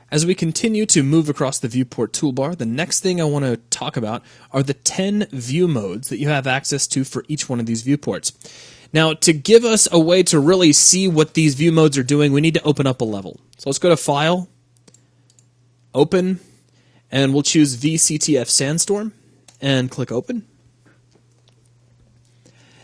As we continue to move across the viewport toolbar, the next thing I want to talk about are the 10 view modes that you have access to for each one of these viewports. Now, to give us a way to really see what these view modes are doing, we need to open up a level. So let's go to File, Open, and we'll choose VCTF Sandstorm, and click Open.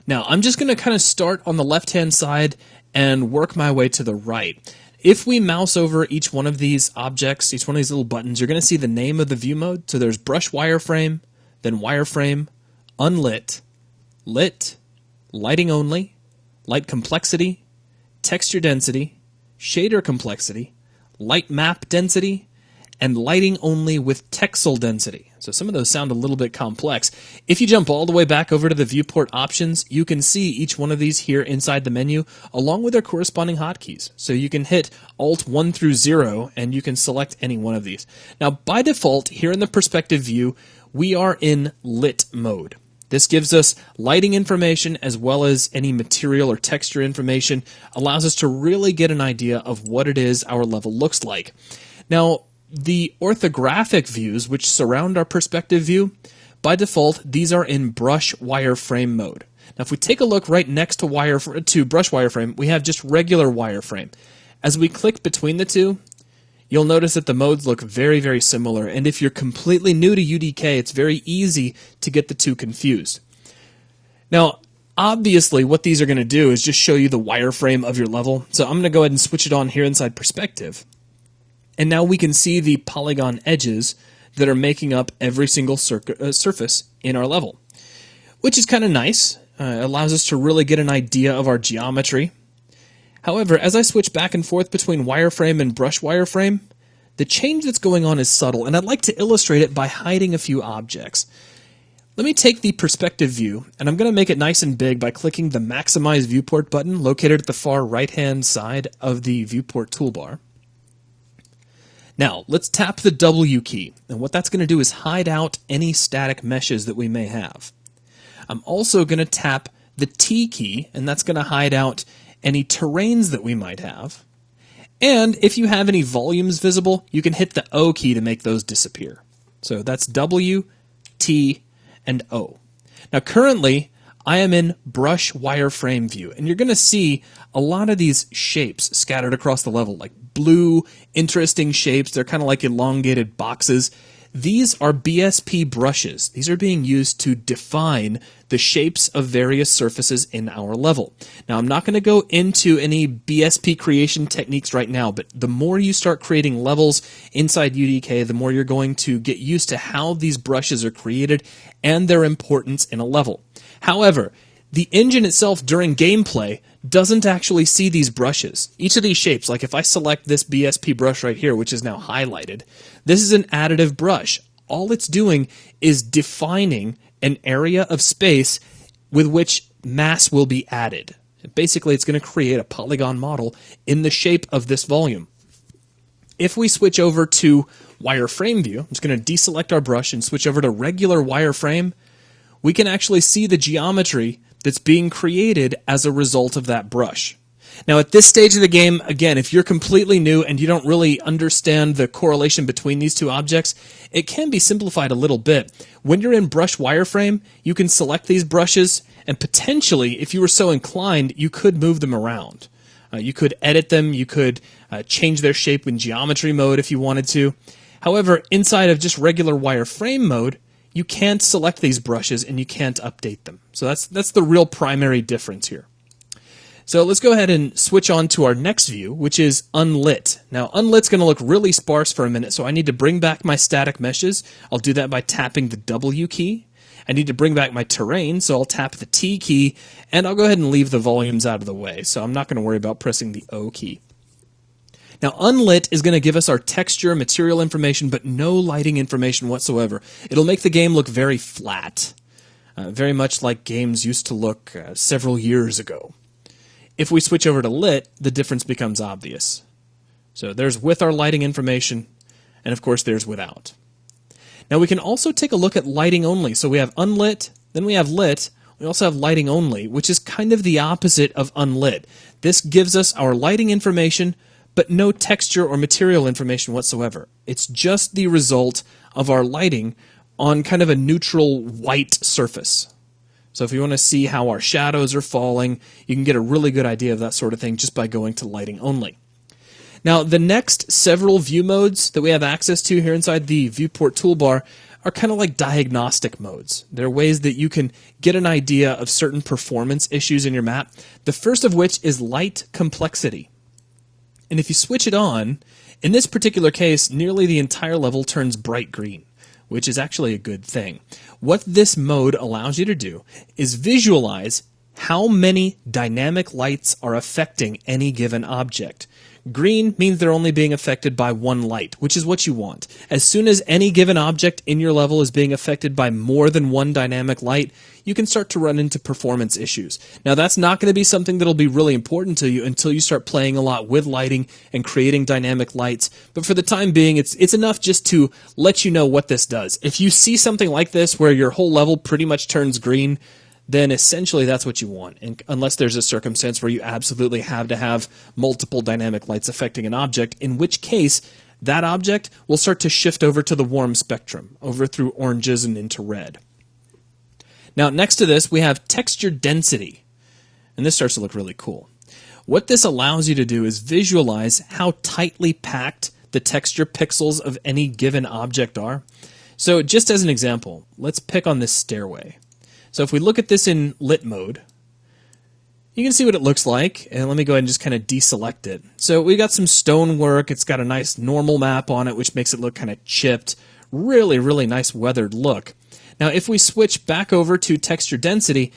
Now, I'm just going to kind of start on the left-hand side and work my way to the right. If we mouse over each one of these objects, each one of these little buttons, you're going to see the name of the view mode. So there's Brush Wireframe, then Wireframe, Unlit, Lit, Lighting Only, Light Complexity, Texture Density, Shader Complexity, Light Map Density, and Lighting Only with Texel Density. So some of those sound a little bit complex. If you jump all the way back over to the viewport options, you can see each one of these here inside the menu, along with their corresponding hotkeys. So you can hit Alt 1 through 0, and you can select any one of these. Now, by default, here in the perspective view, we are in lit mode. This gives us lighting information as well as any material or texture information, allows us to really get an idea of what it is our level looks like. Now, the orthographic views, which surround our perspective view, by default, these are in brush wireframe mode. Now, if we take a look right next to brush wireframe, we have just regular wireframe. As we click between the two, you'll notice that the modes look very, very similar. And if you're completely new to UDK, it's very easy to get the two confused. Now, obviously, what these are going to do is just show you the wireframe of your level. So I'm going to go ahead and switch it on here inside perspective. And now we can see the polygon edges that are making up every single surface in our level, which is kind of nice. It allows us to really get an idea of our geometry. However, as I switch back and forth between wireframe and brush wireframe, the change that's going on is subtle, and I'd like to illustrate it by hiding a few objects. Let me take the perspective view, and I'm going to make it nice and big by clicking the Maximize Viewport button located at the far right-hand side of the viewport toolbar. Now, let's tap the W key, and what that's going to do is hide out any static meshes that we may have. I'm also going to tap the T key, and that's going to hide out any terrains that we might have. And if you have any volumes visible, you can hit the O key to make those disappear. So that's W, T, and O. Now, currently, I am in Brush Wireframe View, and you're going to see a lot of these shapes scattered across the level, like blue, interesting shapes. They're kind of like elongated boxes. These are BSP brushes. These are being used to define the shapes of various surfaces in our level. Now, I'm not going to go into any BSP creation techniques right now, but the more you start creating levels inside UDK, the more you're going to get used to how these brushes are created and their importance in a level. However, the engine itself during gameplay doesn't actually see these brushes. Each of these shapes, like if I select this BSP brush right here, which is now highlighted, this is an additive brush. All it's doing is defining an area of space with which mass will be added. Basically, it's going to create a polygon model in the shape of this volume. If we switch over to wireframe view, I'm just going to deselect our brush and switch over to regular wireframe, we can actually see the geometry that's being created as a result of that brush. Now, at this stage of the game, again, if you're completely new and you don't really understand the correlation between these two objects, it can be simplified a little bit. When you're in brush wireframe, you can select these brushes, and potentially, if you were so inclined, you could move them around. You could edit them, you could change their shape in geometry mode if you wanted to. However, inside of just regular wireframe mode, you can't select these brushes and you can't update them. So that's the real primary difference here. So let's go ahead and switch on to our next view, which is Unlit. Now, Unlit's going to look really sparse for a minute, so I need to bring back my static meshes. I'll do that by tapping the W key. I need to bring back my terrain, so I'll tap the T key, and I'll go ahead and leave the volumes out of the way, so I'm not going to worry about pressing the O key. Now, Unlit is going to give us our texture, material information, but no lighting information whatsoever. It'll make the game look very flat, very much like games used to look several years ago. If we switch over to Lit, the difference becomes obvious. So there's with our lighting information, and of course there's without. Now we can also take a look at lighting only. So we have Unlit, then we have Lit, We also have lighting only, which is kind of the opposite of unlit. This gives us our lighting information, but no texture or material information whatsoever. It's just the result of our lighting on kind of a neutral white surface. So if you want to see how our shadows are falling, you can get a really good idea of that sort of thing just by going to lighting only. Now, the next several view modes that we have access to here inside the viewport toolbar are kind of like diagnostic modes. They're ways that you can get an idea of certain performance issues in your map, the first of which is light complexity. And if you switch it on, in this particular case, nearly the entire level turns bright green, which is actually a good thing. What this mode allows you to do is visualize how many dynamic lights are affecting any given object. Green means they're only being affected by one light, which is what you want. As soon as any given object in your level is being affected by more than one dynamic light, you can start to run into performance issues. Now, that's not going to be something that'll be really important to you until you start playing a lot with lighting and creating dynamic lights. But for the time being, it's enough just to let you know what this does. If you see something like this where your whole level pretty much turns green, then essentially that's what you want, and unless there's a circumstance where you absolutely have to have multiple dynamic lights affecting an object, in which case that object will start to shift over to the warm spectrum, over through oranges and into red. Now, next to this, we have texture density, and this starts to look really cool. What this allows you to do is visualize how tightly packed the texture pixels of any given object are. So just as an example, let's pick on this stairway. So if we look at this in lit mode, you can see what it looks like. And let me go ahead and just kind of deselect it. So we got some stonework. It's got a nice normal map on it, which makes it look kind of chipped. Really, really nice weathered look. Now, if we switch back over to texture density,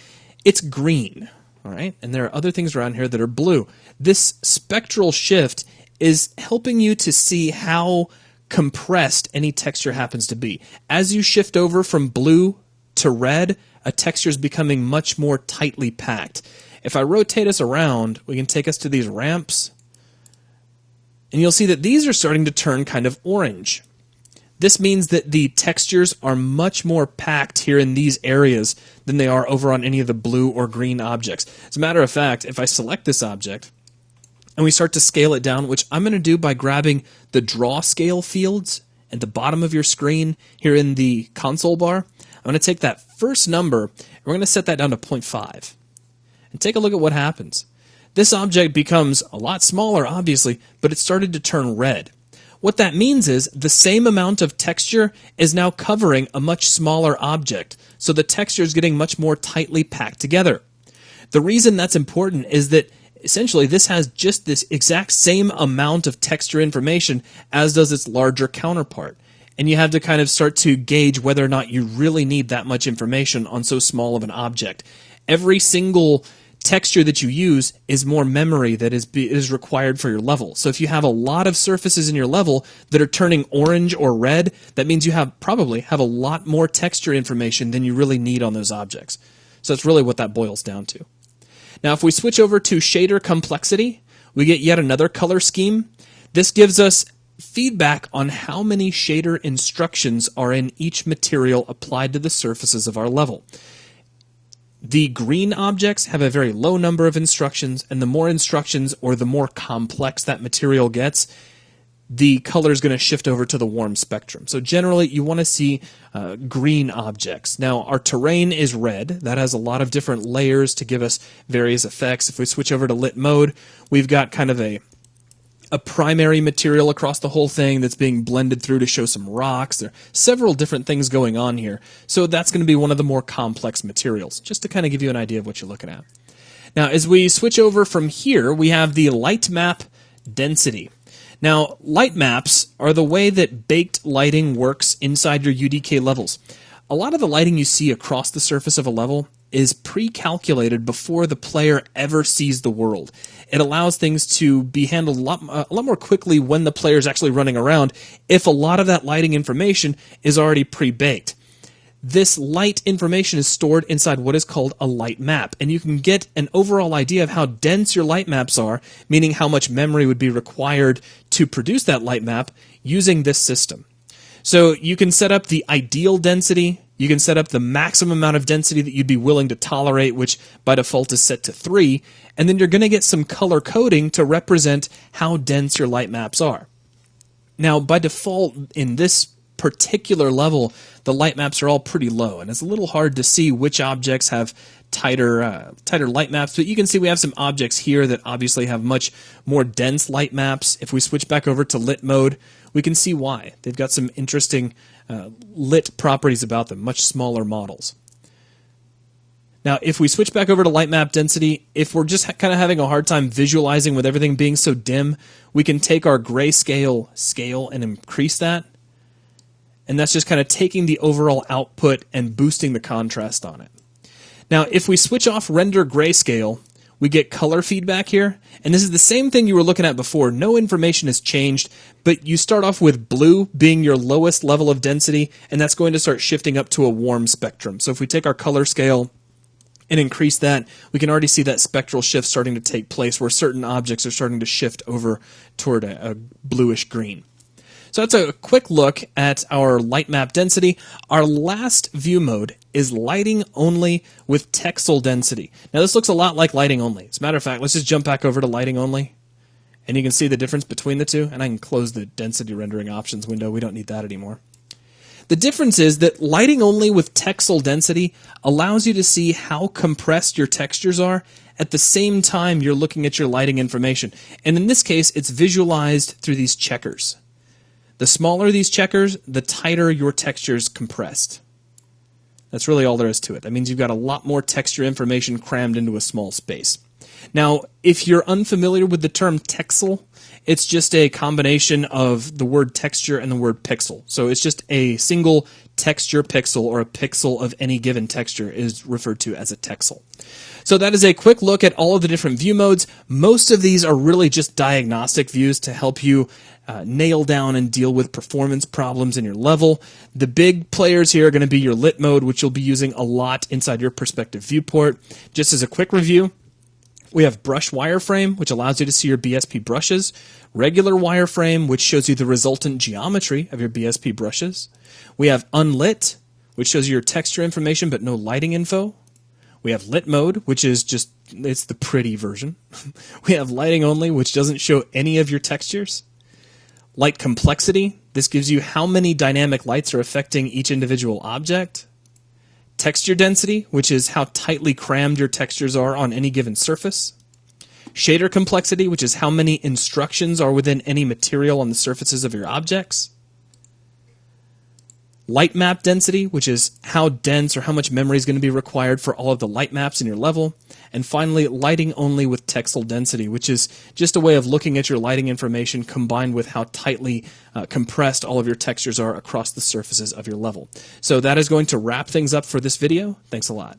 it's green. All right, and there are other things around here that are blue. This spectral shift is helping you to see how compressed any texture happens to be. As you shift over from blue to red, a texture is becoming much more tightly packed. If I rotate us around, we can take us to these ramps, and you'll see that these are starting to turn kind of orange. This means that the textures are much more packed here in these areas than they are over on any of the blue or green objects. As a matter of fact, if I select this object and we start to scale it down, which I'm going to do by grabbing the draw scale fields at the bottom of your screen here in the console bar, I'm going to take that first number and we're going to set that down to 0.5. And take a look at what happens. This object becomes a lot smaller, obviously, but it started to turn red. What that means is the same amount of texture is now covering a much smaller object, so the texture is getting much more tightly packed together. The reason that's important is that essentially this has just this exact same amount of texture information as does its larger counterpart. And you have to kind of start to gauge whether or not you really need that much information on so small of an object. Every single texture that you use is more memory that is required for your level. So if you have a lot of surfaces in your level that are turning orange or red, that means you probably have a lot more texture information than you really need on those objects. So that's really what that boils down to. Now, if we switch over to shader complexity, we get yet another color scheme. This gives us feedback on how many shader instructions are in each material applied to the surfaces of our level. The green objects have a very low number of instructions, and the more instructions or the more complex that material gets, the color is going to shift over to the warm spectrum. So generally, you want to see green objects. Now, our terrain is red. That has a lot of different layers to give us various effects. If we switch over to lit mode, we've got kind of a primary material across the whole thing that's being blended through to show some rocks. There are several different things going on here. So that's going to be one of the more complex materials, just to kind of give you an idea of what you're looking at. Now, as we switch over from here, we have the light map density. Now, light maps are the way that baked lighting works inside your UDK levels. A lot of the lighting you see across the surface of a level is pre-calculated before the player ever sees the world. It allows things to be handled a lot more quickly when the player is actually running around if a lot of that lighting information is already pre-baked. This light information is stored inside what is called a light map, and you can get an overall idea of how dense your light maps are, meaning how much memory would be required to produce that light map using this system. So you can set up the ideal density, You can set up the maximum amount of density that you'd be willing to tolerate, which by default is set to 3, and then you're going to get some color coding to represent how dense your light maps are. Now, by default, in this particular level, the light maps are all pretty low, and it's a little hard to see which objects have tighter light maps, but you can see we have some objects here that obviously have much more dense light maps. If we switch back over to lit mode, we can see why. They've got some interesting lit properties about them, much smaller models. Now, if we switch back over to light map density, if we're just kind of having a hard time visualizing with everything being so dim, we can take our grayscale scale and increase that. And that's just kind of taking the overall output and boosting the contrast on it. Now, if we switch off render grayscale, we get color feedback here. And this is the same thing you were looking at before. No information has changed, but you start off with blue being your lowest level of density, and that's going to start shifting up to a warm spectrum. So if we take our color scale and increase that, we can already see that spectral shift starting to take place where certain objects are starting to shift over toward a bluish green. So that's a quick look at our light map density. Our last view mode is lighting only with texel density. Now this looks a lot like lighting only. As a matter of fact, let's just jump back over to lighting only. And you can see the difference between the two. And I can close the density rendering options window. We don't need that anymore. The difference is that lighting only with texel density allows you to see how compressed your textures are at the same time you're looking at your lighting information. And in this case, it's visualized through these checkers. The smaller these checkers, the tighter your texture is compressed. That's really all there is to it. That means you've got a lot more texture information crammed into a small space. Now, if you're unfamiliar with the term texel, it's just a combination of the word texture and the word pixel. So it's just a single texture pixel, or a pixel of any given texture is referred to as a texel. So that is a quick look at all of the different view modes. Most of these are really just diagnostic views to help you nail down and deal with performance problems in your level. The big players here are going to be your lit mode, which you'll be using a lot inside your perspective viewport. Just as a quick review, we have brush wireframe, which allows you to see your BSP brushes. Regular wireframe, which shows you the resultant geometry of your BSP brushes. We have unlit, which shows you your texture information but no lighting info. We have lit mode, which is just, it's the pretty version. We have lighting only, which doesn't show any of your textures. Light complexity, this gives you how many dynamic lights are affecting each individual object. Texture density, which is how tightly crammed your textures are on any given surface. Shader complexity, which is how many instructions are within any material on the surfaces of your objects. Light map density, which is how dense or how much memory is going to be required for all of the light maps in your level. And finally, lighting only with texel density, which is just a way of looking at your lighting information combined with how tightly compressed all of your textures are across the surfaces of your level. So that is going to wrap things up for this video. Thanks a lot.